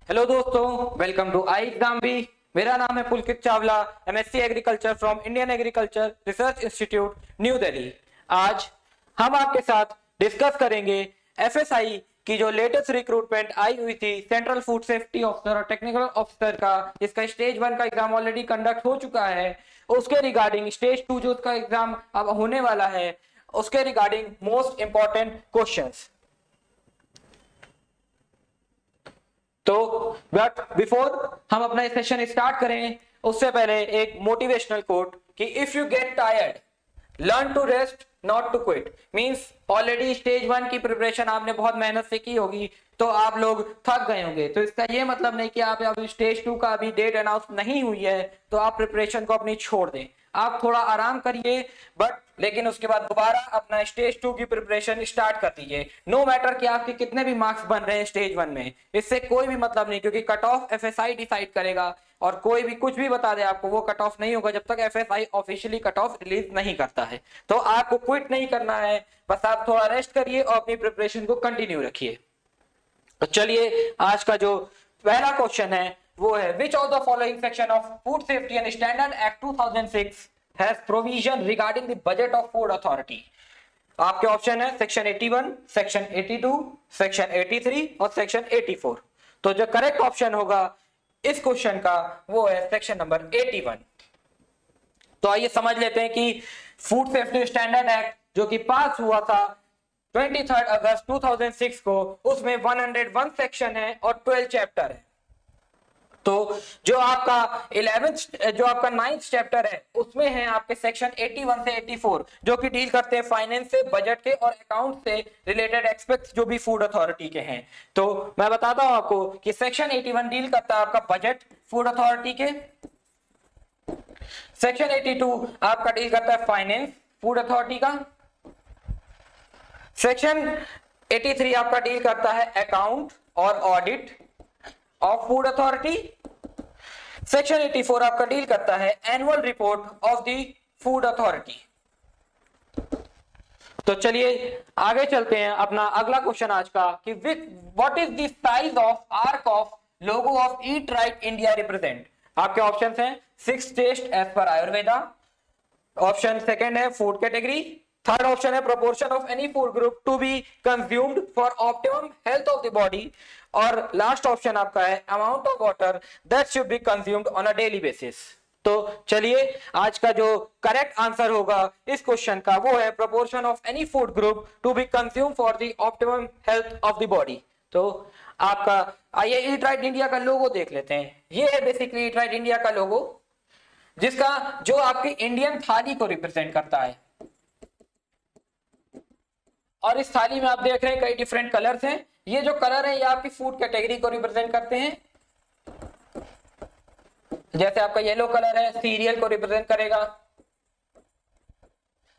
Hello दोस्तों, welcome to I exam भी। मेरा नाम है Pulkit Chawla, MSc agriculture from Indian agriculture research institute new Delhi. आज हम आपके साथ डिस्कस करेंगे एफएसआई की जो लेटेस्ट रिक्रूटमेंट आई हुई थी सेंट्रल फूड सेफ्टी ऑफिसर और टेक्निकल ऑफिसर का, जिसका स्टेज 1 का एग्जाम ऑलरेडी कंडक्ट हो चुका है। उसके रिगार्डिंग स्टेज 2 जो उसका एग्जाम अब होने वाला है, उसके रिगार्डिंग मोस्ट इंपॉर्टेंट क्वेश्चंस। तो बट बिफोर हम अपना सेशन स्टार्ट करें, उससे पहले एक मोटिवेशनल कोट कि if you get tired learn to rest not to quit. Means already stage 1 की प्रिपरेशन आपने बहुत मेहनत से की होगी, तो आप लोग थक गए होंगे। तो इसका ये मतलब नहीं कि आप अभी स्टेज 2 का अभी डेट अनाउंस नहीं हुई है तो आप प्रिपरेशन को अपनी छोड़ दें। आप थोड़ा आराम करिए, बट लेकिन उसके बाद दोबारा अपना स्टेज 2 की प्रिपरेशन स्टार्ट कर दीजिए। नो मैटर कि आपके कितने भी मार्क्स बन रहे हैं स्टेज 1 में, इससे कोई भी मतलब नहीं, क्योंकि कट ऑफ एफएसआई डिसाइड करेगा। और कोई भी कुछ भी बता दे आपको, वो कट ऑफ नहीं होगा जब तक FSI officially cut off release नहीं करता है। तो आपको क्विट नहीं करना है, बस आप थोड़ा रेस्ट करिए और अपनी प्रिपरेशन को कंटिन्यू रखिए। तो चलिए, आज का जो पहला क्वेश्चन है वो है, which of the following section of food safety and standard act 2006 has provision regarding the budget of food authority. आपके ऑप्शन है सेक्शन 81, सेक्शन 82, सेक्शन 83 और सेक्शन 84। तो जो करेक्ट ऑप्शन होगा इस क्वेश्चन का वो है सेक्शन नंबर 81। तो आइए समझ लेते हैं कि फूड सेफ्टी स्टैंडर्ड एक्ट जो कि पास हुआ था 23 अगस्त 2006 को, उसमें 101 सेक्शन है और 12 चैप्टर है। तो जो आपका 11th जो आपका 9th चैप्टर है उसमें है आपके सेक्शन 81 से 84, जो कि डील करते हैं फाइनेंस से, बजट के और अकाउंट से रिलेटेड एस्पेक्ट्स जो भी फूड अथॉरिटी के हैं। तो मैं बताता हूं आपको कि सेक्शन 81 डील करता है आपका बजट फूड अथॉरिटी के, सेक्शन 82 आपका डील करता है फाइनेंस फूड अथॉरिटी का, सेक्शन 83 आपका डील करता है अकाउंट और audit of food authority, section 84 आपका डील करता है annual report of the food authority. तो चलिए आगे चलते हैं। अपना अगला क्वेश्चन आज का कि what is the size of arc of logo of eat right India represent. आपके ऑप्शंस हैं 6 टेस्ट एज पर आयुर्वेदा, ऑप्शन सेकंड है फूड कैटेगरी, थर्ड ऑप्शन है proportion of any food group to be consumed for optimum health of the body, और last option आपका है amount of water that should be consumed on a daily basis. तो चलिए, आज का जो correct answer होगा इस क्वेश्चन का वो है proportion of any food group to be consume for the optimum health of the body. तो आपका आइए ईट राइट इंडिया का लोगो देख लेते हैं। ये है बेसिकली ईट राइट इंडिया का लोगो, जिसका जो आपकी इंडियन थाली को रिप्रेजेंट करता है। और इस थाली में आप देख रहे हैं कई डिफरेंट कलर्स हैं। ये जो कलर है ये आपकी फूड कैटेगरी को रिप्रेजेंट करते हैं। जैसे आपका येलो कलर है सीरियल को रिप्रेजेंट करेगा,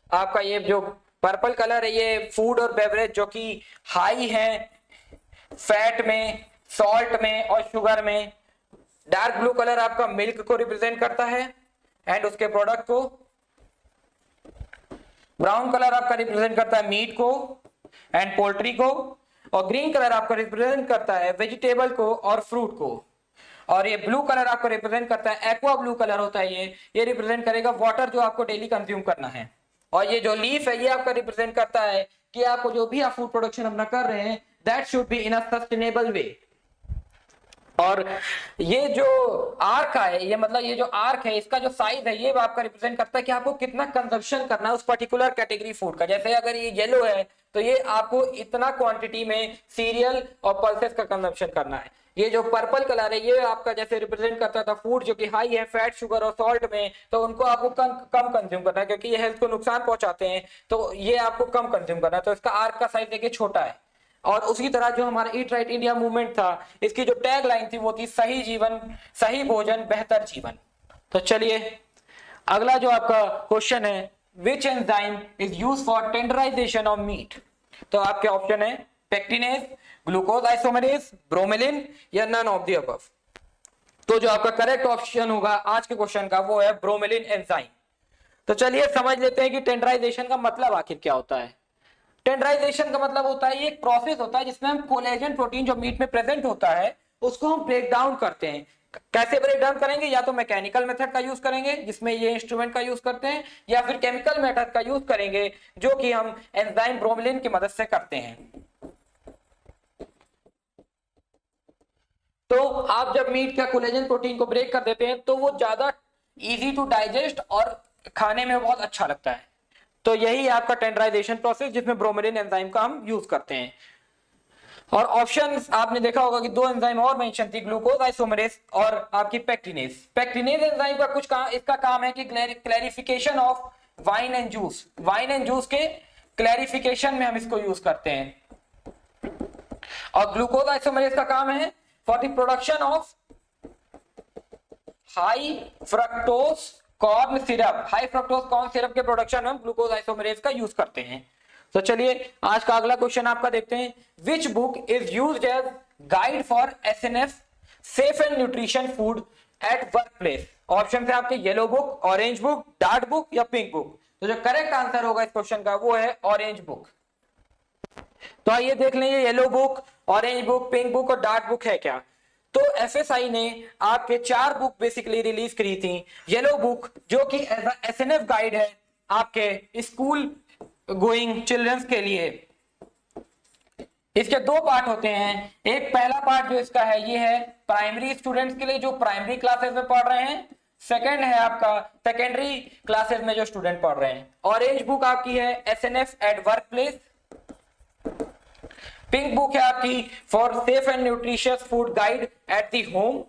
आपका ये जो पर्पल कलर है ये फूड और बेवरेज जो कि हाई है फैट में, सॉल्ट में और शुगर में। डार्क ब्लू कलर आपका मिल्क को रिप्रेजेंट करता है एंड उसके प्रोडक्ट को। ब्राउन कलर आपका रिप्रेजेंट करता है मीट को एंड पोल्ट्री को, और ग्रीन कलर आपका रिप्रेजेंट करता है वेजिटेबल को और फ्रूट को। और ये ब्लू कलर आपको रिप्रेजेंट करता है, एक्वा ब्लू कलर होता है ये रिप्रेजेंट करेगा वाटर जो आपको डेली कंज्यूम करना है। और ये जो लीफ है ये आपका रिप्रेजेंट करता है कि आपको जो भी आप फूड प्रोडक्शन अपना कर रहे हैं that should be in a sustainable way. और ये जो आर्क है, ये मतलब ये जो आर्क है इसका जो साइज है ये आपका रिप्रेजेंट करता है कि आपको कितना कंजप्शन करना है उस पर्टिकुलर कैटेगरी फूड का। जैसे अगर ये येलो है तो ये आपको इतना क्वांटिटी में सीरियल और पल्सेस का कंजप्शन करना है। ये जो पर्पल कलर है ये आपका जैसे रिप्रेजेंट करता था फूड जो कि हाई है फैट, शुगर और सॉल्ट में, तो उनको आपको कम कंज्यूम करना है क्योंकि ये हेल्थ को नुकसान पहुंचाते हैं, तो ये आपको कम कंज्यूम करना है। तो इसका आर्क का साइज देखिए छोटा है। और उसी तरह जो हमारा ईट राइट इंडिया मूवमेंट था, इसकी जो टैग लाइन थी वो थी सही जीवन, सही भोजन, बेहतर जीवन। तो चलिए अगला जो आपका क्वेश्चन है, which enzyme is used for tenderisation of meat. तो आपके ऑप्शन है पेक्टिनेज, ग्लूकोज आइसोमेरेज, ब्रोमेलिन या नन ऑफ द अबव। तो जो आपका करेक्ट ऑप्शन होगा आज के क्वेश्चन का वो है ब्रोमेलिन एंजाइम। तो चलिए समझ लेते हैं कि टेंडराइजेशन का मतलब आखिर क्या होता है। टेंडराइजेशन का मतलब होता है ये एक प्रोसेस होता है जिसमें हम कोलेजन प्रोटीन जो मीट में प्रेजेंट होता है उसको हम ब्रेक डाउन करते हैं। कैसे ब्रेक डाउन करेंगे? या तो मैकेनिकल मेथड का यूज करेंगे जिसमें ये इंस्ट्रूमेंट का यूज करते हैं, या फिर केमिकल मेथड का यूज करेंगे जो कि हम एंजाइम ब्रोमेलिन की मदद से करते हैं। तो आप जब मीट का कोलेजन प्रोटीन को ब्रेक कर देते हैं तो वो ज्यादा इजी टू डाइजेस्ट और खाने में बहुत अच्छा लगता है। तो यही आपका टेंडराइजेशन प्रोसेस जिसमें ब्रोमेलिन एंजाइम का हम यूज करते हैं। और ऑप्शन आपने देखा होगा कि दो एंजाइम और मेंशन थी, ग्लूकोज आइसोमरेज और आपकी पेक्टिनेज। पेक्टिनेज एंजाइम का कुछ काम, इसका काम है कि clarification of wine and juice, wine and juice के क्लैरिफिकेशन में हम इसको यूज करते हैं। और ग्लूकोज आइसोमरेज का काम है for the production of high fructose corn syrup, high fructose corn syrup के प्रोडक्शन में हम ग्लूकोज आइसोमरेज का यूज करते हैं। तो चलिए आज का अगला क्वेश्चन आपका देखते हैं। Which book is used as guide for SNF safe and nutrition food at work place? Option है आपके yellow book, orange book, dark book या पिंक बुक। तो जो करेक्ट आंसर होगा इस क्वेश्चन का वो है ऑरेंज बुक। तो आइए देख लेंगे yellow book, orange book, pink book और डार्क बुक है क्या। तो एफएसआई ने आपके 4 बुक बेसिकली रिलीज करी थी। येलो बुक जो कि एसएनएफ गाइड है आपके स्कूल गोइंग चिल्ड्रंस के लिए। इसके 2 पार्ट होते हैं। एक पहला पार्ट जो इसका है ये है प्राइमरी स्टूडेंट्स के लिए जो प्राइमरी क्लासेस में पढ़ रहे हैं। सेकंड है आपका सेकेंडरी क्लासेस में जो स्टूडेंट पढ़ रहे हैं। ऑरेंज बुक आपकी है SNF eight work place. Pink book है आपकी for safe and nutritious food guide at the home.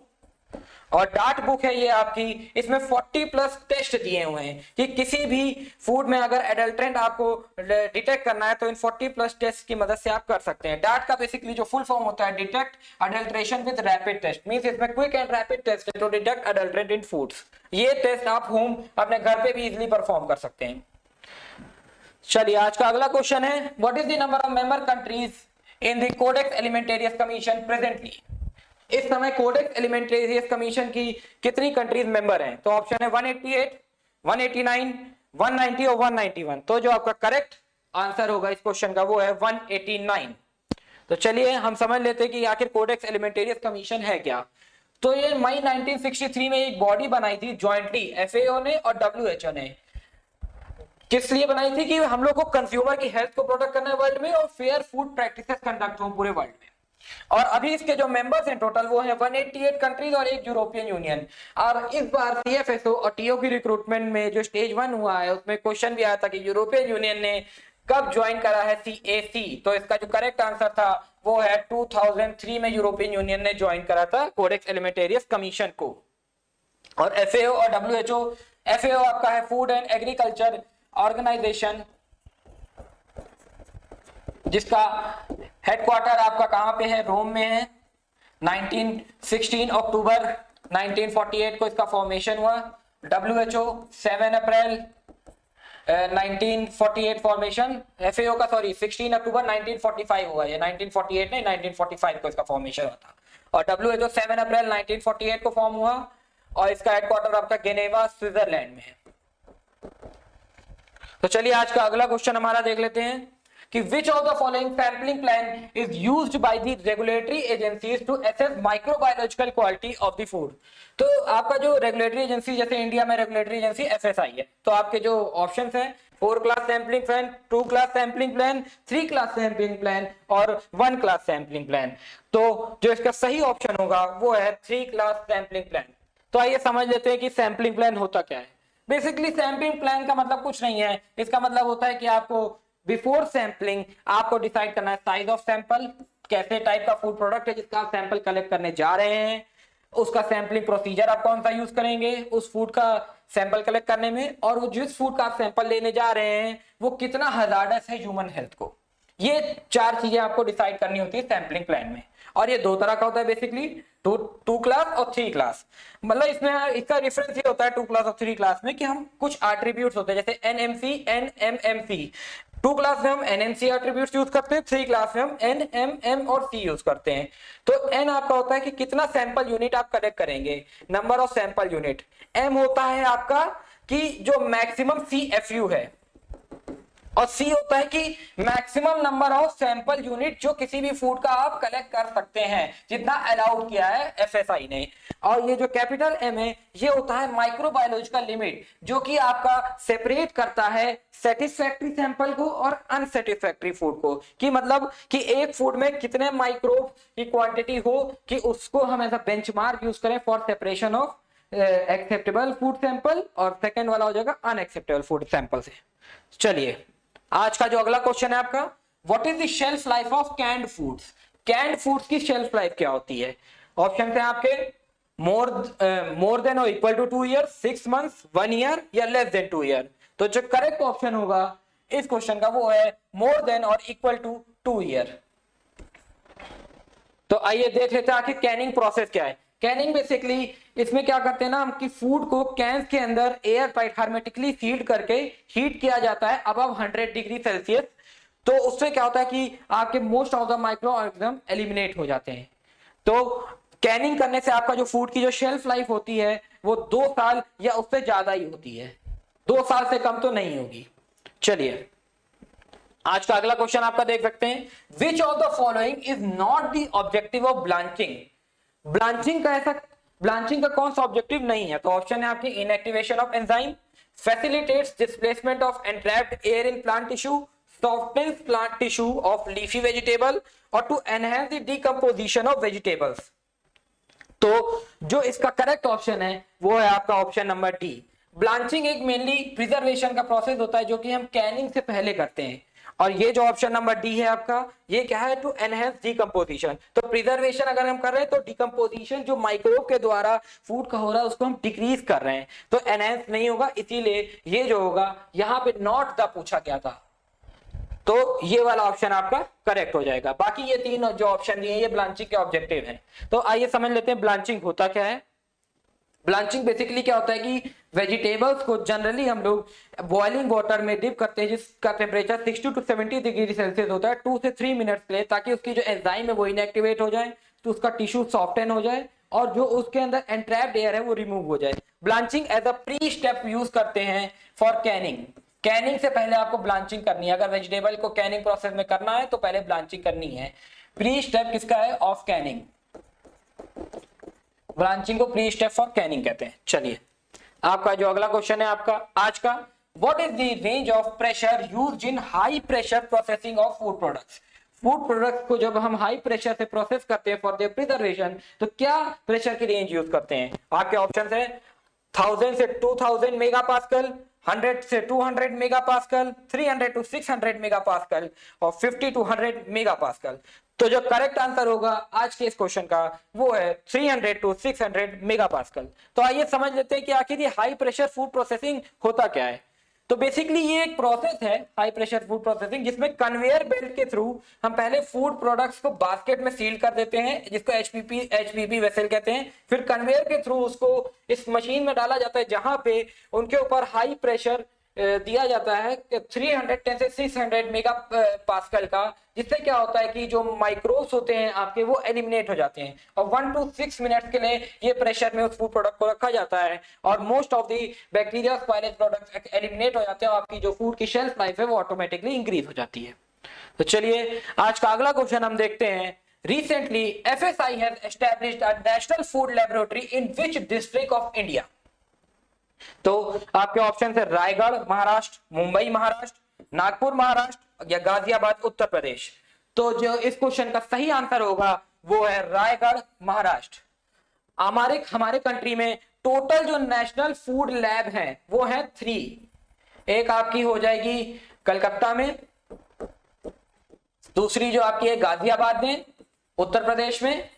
और डार्क बुक है ये आपकी, इसमें 40+ टेस्ट दिए हुए हैं कि किसी भी फूड में अगर एडल्ट्रेंट आपको डिटेक्ट करना है तो इन 40+ टेस्ट की मदद से आप कर सकते हैं। डार्क का बेसिकली जो फुल फॉर्म होता है detect adulteration with rapid test, means इसमें क्विक एंड रैपिड टेस्ट है to detect adulterant in foods. ये टेस्ट आप होम अपने घर पे भी इजीली परफॉर्म कर सकते हैं। चलिए आज का अगला क्वेश्चन है what is the number of member countries in the codex alimentarius commission presently? इस समय कोडेक्स एलिमेंटेरियस कमीशन की कितनी कंट्रीज मेंबर हैं? तो ऑप्शन है 188, 189, 190 और 191। तो जो आपका करेक्ट आंसर होगा इस क्वेश्चन का वो है 189। तो चलिए हम समझ लेते हैं कि आखिर कोडेक्स एलिमेंटेरियस कमीशन है क्या। तो ये मई 1963 में एक बॉडी बनाई थी जॉइंटली एफएओ ने और डब्ल्यूएचओ ने। किस लिए बनाई थी? कि हम लोग को कंज्यूमर की हेल्थ को प्रोटेक्ट करना है वर्ल्ड में और फेयर फूड प्रैक्टिसेस कंडक्ट हो पूरे वर्ल्ड में। और अभी इसके जो मेंबर्स हैं टोटल वो है 188 कंट्रीज और एक यूरोपियन यूनियन। और इस बार सीएफएसओ और टीओ की रिक्रूटमेंट में जो स्टेज 1 हुआ है उसमें क्वेश्चन भी आया था कि यूरोपियन यूनियन ने कब ज्वाइन करा है सीएसी। तो इसका जो करेक्ट आंसर था वो है 2003 में यूरोपियन यूनियन ने ज्वाइन करा था कोडेक्स एलिमेंटेरियस कमीशन को। और एफएओ और डब्ल्यूएचओ, एफएओ आपका है फूड एंड एग्रीकल्चर ऑर्गेनाइजेशन जिसका हेडक्वार्टर आपका कहां पे है? रोम में है। 16 अक्टूबर 1948 को इसका फॉर्मेशन हुआ। WHO 7 April 1948 formation. एफएओ का 16 अक्टूबर 1945 हुआ, ये 1948 नहीं 1945 को इसका फॉर्मेशन हुआ था। और डब्ल्यूएचओ 7 अप्रैल 1948 को फॉर्म हुआ और इसका हेडक्वार्टर आपका जेनेवा स्विट्जरलैंड में है। तो चलिए आज का अगला क्वेश्चन हमारा देख लेते हैं कि which of the following sampling plan is used by the regulatory agencies to assess microbiological quality of the food? तो आपका जो रेगुलेटरी एजेंसी जैसे इंडिया में रेगुलेटरी एजेंसी एफएसआई है, तो आपके जो ऑप्शंस हैं 4 class sampling plan, 2 class sampling plan, 3 class sampling plan और 1 क्लास सैंपलिंग प्लान। तो जो इसका सही ऑप्शन होगा वो है 3 क्लास सैंपलिंग प्लान। तो आइए समझ लेते हैं कि सैंपलिंग प्लान होता क्या है। बेसिकली सैंपलिंग प्लान का मतलब कुछ नहीं है, इसका मतलब होता है कि आपको बिफोर सैंपलिंग आपको डिसाइड करना है साइज ऑफ सैंपल, कैसे टाइप का फूड प्रोडक्ट है जिसका आप सैंपल कलेक्ट करने जा रहे हैं, उसका सैंपलिंग प्रोसीजर आप कौन सा यूज करेंगे उस फूड का सैंपल कलेक्ट करने में, और वो जिस फूड का आप सैंपल लेने जा रहे हैं वो कितना हजार्डस है ह्यूमन हेल्थ को। ये 4 चीजें आपको डिसाइड करनी होती है सैंपलिंग प्लान में। और ये 2 तरह का होता है बेसिकली, 2 क्लास और 3 क्लास। मतलब इसमें इसका डिफरेंस ये होता है 2 क्लास और 3 क्लास में कि हम कुछ एट्रीब्यूट्स होते हैं जैसे एनएमसी, एनएमएमसी। 2 क्लास में हम एनएमसी एट्रीब्यूट्स यूज करते हैं, 3 क्लास में हम एनएमएम और सी यूज करते हैं। तो एन आपका होता है कि कितना सैंपल यूनिट आप कलेक्ट करेंगे, number of sample unit. M होता है आपका कि जो मैक्सिमम सीएफयू है, और सी होता है कि maximum number of sample unit जो किसी भी फूड का आप कलेक्ट कर सकते हैं, जितना अलाउड किया है एफएसआई ने। और ये जो कैपिटल एम है ये होता है माइक्रोबायोलॉजिकल लिमिट, जो कि आपका सेपरेट करता है सेटिस्फैक्ट्री सैंपल को और अनसेटिस्फैक्ट्री फूड को, कि मतलब कि एक फूड में कितने माइक्रोब की क्वांटिटी हो कि उसको हम एज अ बेंचमार्क यूज करें for separation of acceptable food sample, और सेकंड वाला हो जाएगा अनएक्सेप्टेबल फूड सैंपल से। चलिए आज का जो अगला क्वेश्चन है आपका, what is the shelf life of canned foods. Canned foods की शेल्फ लाइफ क्या होती है? ऑप्शन है आपके मोर देन और equal to 2 year, 6 months, 1 year या लेस देन 2 ईयर। तो जो करेक्ट ऑप्शन होगा इस क्वेश्चन का वो है मोर देन और इक्वल टू 2 ईयर। तो आइए देख लेते हैं आखिर कैनिंग प्रोसेस क्या है। कैनिंग बेसिकली इसमें क्या करते हैं ना हम कि फूड को कैंस के अंदर एयर टाइट हार्मेटिकली सील्ड करके हीट किया जाता है अबव 100 डिग्री सेल्सियस। तो उससे क्या होता है कि आपके most of the micro organism eliminate हो जाते हैं। तो कैनिंग करने से आपका जो फूड की जो शेल्फ लाइफ होती है वो 2 साल या उससे ज्यादा ही होती है, 2 साल से कम तो नहीं होगी। चलिए आज का अगला क्वेश्चन आपका देख सकते हैं, which of the following is not the objective of blanching. Blanching का कौन सा ऑब्जेक्टिव नहीं है? तो ऑप्शन है आपकी inactivation of enzyme, facilitates displacement of entrapped air in plant tissue, softness plant tissue of leafy vegetable, और to enhance the decomposition of vegetables. तो जो इसका करेक्ट ऑप्शन है वो है आपका ऑप्शन नंबर डी। ब्लांचिंग एक मेनली प्रिजर्वेशन का प्रोसेस होता है जो कि हम कैनिंग से पहले करते हैं, और ये जो ऑप्शन नंबर डी है आपका ये क्या है? To enhance decomposition. तो प्रिजर्वेशन अगर हम कर रहे हैं तो डिकम्पोजिशन जो माइक्रोब के द्वारा फूड का हो रहा है उसको हम डिक्रीज कर रहे हैं, तो एनहेंस नहीं होगा, इसीलिए ये जो होगा यहाँ पे नॉट द पूछा गया था, तो ये वाला ऑप्शन आपका करेक्ट हो जाएगा। बाकी ये 3 जो ऑप्शन दिए ये ब्लांचिंग के ऑब्जेक्टिव हैं। तो आइए समझ लेते हैं ब्लांचिंग होता क्या है। ब्लांचिंग बेसिकली क्या होता है कि वेजिटेबल्स को जनरली हम लोग बॉइलिंग वाटर में डिप करते हैं जिसका टेम्परेचर 60 to 70 डिग्री सेल्सियस होता है 2 से 3 मिनट्स के लिए, ताकि उसकी जो एंजाइम है वो इनएक्टिवेट हो जाए, तो उसका टिश्यू सॉफ्टन हो जाए और जो उसके अंदर एंट्रैप्ड एयर है वो रिमूव हो जाए। Blanching as a pre step use करते हैं फॉर कैनिंग। कैनिंग से पहले आपको ब्लांचिंग करनी है। अगर वेजिटेबल को कैनिंग प्रोसेस में करना है तो पहले ब्लांचिंग करनी है। प्री स्टेप किसका है? Of Canning. ब्रांचिंग को प्री स्टेप फॉर कैनिंग कहते हैं। चलिए आपका जो अगला क्वेश्चन है आपका आज का, what is the range of pressure used in high pressure processing of food products. Food products को जब हम हाई प्रेशर से प्रोसेस करते हैं फॉर देयर प्रिजर्वेशन तो क्या प्रेशर की रेंज यूज करते हैं? आपके ऑप्शन है 1000 से 2000 मेगा पास्कल, 100 से 200 mega pascal, 300 to 600 mega pascal और 50 to 100 मेगा पास्कल। तो जो करेक्ट आंसर होगा आज के इस क्वेश्चन का वो है 300 to 600 मेगा पास्कल। तो आइए समझ लेते हैं कि आखिर ये हाई प्रेशर फूड प्रोसेसिंग होता क्या है। तो बेसिकली ये एक प्रोसेस है हाई प्रेशर फूड प्रोसेसिंग, जिसमें कन्वेयर बेल्ट के थ्रू हम पहले फूड प्रोडक्ट्स को बास्केट में सील कर देते हैं जिसको एचपीपी वेसल कहते हैं। फिर कन्वेयर के थ्रू उसको इस मशीन में डाला जाता है जहां पे उनके ऊपर हाई प्रेशर दिया जाता है 310 से 600 मेगा पास्कल का, जिससे क्या होता है कि जो माइक्रोब्स होते हैं आपके वो एलिमिनेट हो जाते हैं। और 1 to 6 मिनट के लिए ये प्रेशर में उस फूड प्रोडक्ट को रखा जाता है और most of the bacteria spoilage products eliminate हो जाते हैं और आपकी जो फूड की शेल्फ लाइफ है वो ऑटोमेटिकली इंक्रीज हो जाती है। तो चलिए आज का अगला क्वेश्चन हम देखते हैं। Recently, FSI has established a national food laboratory in which district of India? तो आपके ऑप्शन है रायगढ़ महाराष्ट्र, मुंबई महाराष्ट्र, नागपुर महाराष्ट्र या गाजियाबाद उत्तर प्रदेश। तो जो इस क्वेश्चन का सही आंसर होगा वो है रायगढ़ महाराष्ट्र। हमारे कंट्री में टोटल जो नेशनल फूड लैब है वो है 3। एक आपकी हो जाएगी कलकत्ता में, दूसरी जो आपकी है गाजियाबाद में उत्तर प्रदेश में,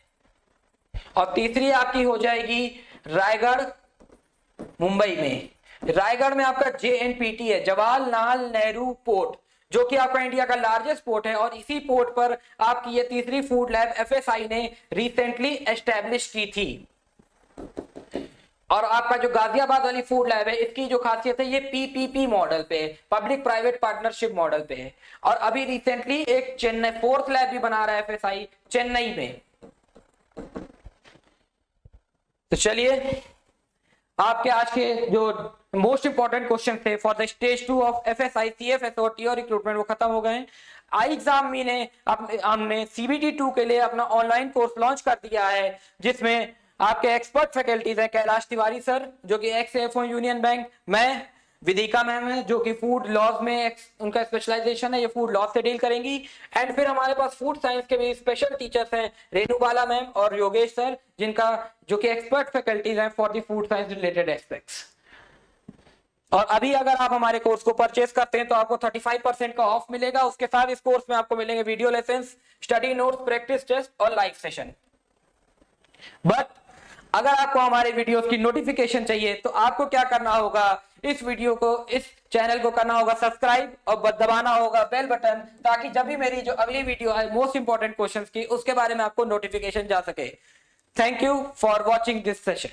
और तीसरी आपकी हो जाएगी रायगढ़ मुंबई में। रायगढ़ में आपका JNPT है, जवाहरलाल नेहरू पोर्ट, जो कि आपका इंडिया का लार्जेस्ट पोर्ट है, और इसी पोर्ट पर आपकी ये तीसरी फूड लैब FSI ने रिसेंटली एस्टेब्लिश की थी। और आपका जो गाजियाबाद वाली फूड लैब है इसकी जो खासियत है ये PPP मॉडल पे, पब्लिक प्राइवेट पार्टनरशिप मॉडल पे है। और अभी रिसेंटली एक चेन्नई 4th लैब भी बना रहा है FSI चेन्नई में। तो चलिए आपके आज के जो मोस्ट इंपॉर्टेंट क्वेश्चन थे for the stage 2 of FSI CFS और टीओ रिक्रूटमेंट, वो खत्म हो गए हैं। आई एग्जाम में ने हमने CBT 2 के लिए अपना ऑनलाइन कोर्स लॉन्च कर दिया है, जिसमें आपके एक्सपर्ट फैकल्टीज हैं कैलाश तिवारी सर जो कि एक्स CFO यूनियन बैंक, मैं विदिका मैम है जो कि फूड लॉज में उनका स्पेशलाइजेशन है, ये फूड लॉज से डील करेंगी। एंड फिर हमारे पास फूड साइंस के भी स्पेशल टीचर्स हैं रेणुबाला मैम और योगेश सर, जिनका जो कि एक्सपर्ट फैकल्टीज हैं for the food science related aspects. और अभी अगर आप हमारे कोर्स को परचेस करते हैं तो आपको 35% का ऑफ मिलेगा। उसके साथ इस कोर्स में आपको मिलेंगे video lessons, study notes, practice test और लाइव सेशन। बट अगर आपको हमारे वीडियोस की नोटिफिकेशन चाहिए तो आपको क्या करना होगा, इस वीडियो को, इस चैनल को करना होगा सब्सक्राइब और दबाना होगा बेल बटन, ताकि जब भी मेरी जो अगली वीडियो है मोस्ट इंपॉर्टेंट क्वेश्चंस की उसके बारे में आपको नोटिफिकेशन जा सके। Thank you for watching this session.